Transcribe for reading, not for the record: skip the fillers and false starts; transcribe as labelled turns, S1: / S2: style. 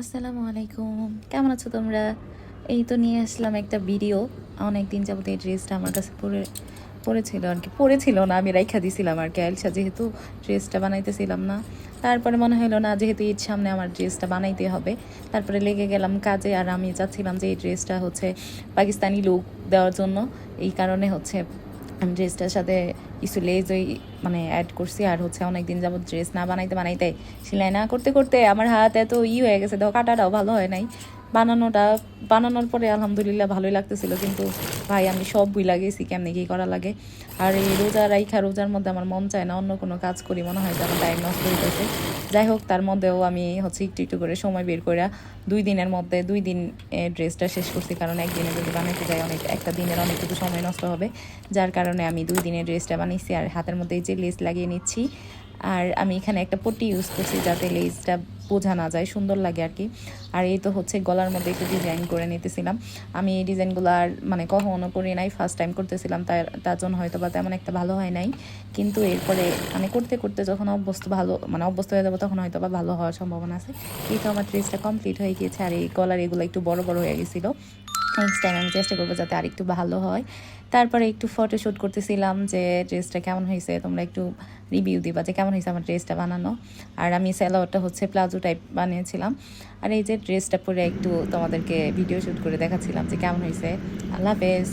S1: আসসালামু আলাইকুম, কেমন আছো তোমরা? এই তো নিয়ে আসলাম একটা ভিডিও। অনেক দিন যাবত এই ড্রেসটা আমার কাছে পড়েছিল আর কি, পড়েছিল না, আমি রাইখা দিছিলাম আর কি। আইলসা যেহেতু ড্রেসটা বানাইতেছিলাম না, তারপরে মনে হলো না, যেহেতু ঈদ সামনে আমার ড্রেসটা বানাইতে হবে, তারপরে লেগে গেলাম কাজে। আর আমি চাচ্ছিলাম যে এই ড্রেসটা হচ্ছে পাকিস্তানি লুক দেওয়ার জন্য, এই কারণে হচ্ছে আমি ড্রেসটার সাথে কিছু লেজ ওই মানে অ্যাড করছি। আর হচ্ছে অনেক দিন যাবত ড্রেস না বানাইতে বানাইতে, সেলাই না করতে করতে আমার হাত এত হয়ে গেছে, দেখো কাটাটাও ভালো হয় নাই। বানানোর পরে আলহামদুলিল্লাহ ভালোই লাগতেছিল, কিন্তু ভাই আমি সব বুইলা গেছি কেমনি কী করা লাগে। আর এই রোজার মধ্যে আমার মন চায় না অন্য কোনো কাজ করি, মনে হয় যে আমার টাইম নষ্ট হইতেছে। যাই হোক, তার মধ্যেও আমি হচ্ছে একটু একটু করে সময় বের করে 2 দিনের মধ্যে 2 দিন ড্রেসটা শেষ করছি। কারণ একদিনে যদি বানাইতে যাই একটা দিনের অনেকটুকু সময় নষ্ট হবে, যার কারণে আমি 2 দিনের ড্রেসটা বানিয়েছি। আর হাতের মধ্যে এই যে লেস লাগিয়ে নিচ্ছি। আর আমি এখানে একটা পট্টি ইউজ করছি যাতে লেসটা বোঝা না যায়, সুন্দর লাগে আর কি। আর এই তো হচ্ছে গলার মধ্যে একটু ডিজাইন করে নিতেছিলাম। আমি এই ডিজাইনগুলো আর মানে কখনো করি নাই, ফার্স্ট টাইম করতেছিলাম, তার জন্য হয়তো বা তেমন একটা ভালো হয় নাই। কিন্তু এরপরে মানে করতে করতে যখন অভ্যস্ত হয়ে যাবো, তখন হয়তো বা ভালো হওয়ার সম্ভাবনা আছে। এই তো আমার ড্রেসটা কমপ্লিট হয়ে গিয়েছে। আর এই গলার এগুলো একটু বড় বড় হয়ে গেছিলো। নেক্সট টাইম আমি চেষ্টা করবো যাতে আরেকটু ভালো হয়। তারপরে একটু ফটোশ্যুট করতেছিলাম যে ড্রেসটা কেমন হয়েছে, তোমরা একটু রিভিউ দিবা যে কেমন হয়েছে আমার ড্রেসটা বানানো। আর আমি সালোয়ারটা হচ্ছে প্লাজো টাইপ বানিয়েছিলাম। আর এই যে ড্রেসটা পরে একটু তোমাদেরকে ভিডিও শ্যুট করে দেখাচ্ছিলাম যে কেমন হয়েছে। আল্লাহ হাফেজ।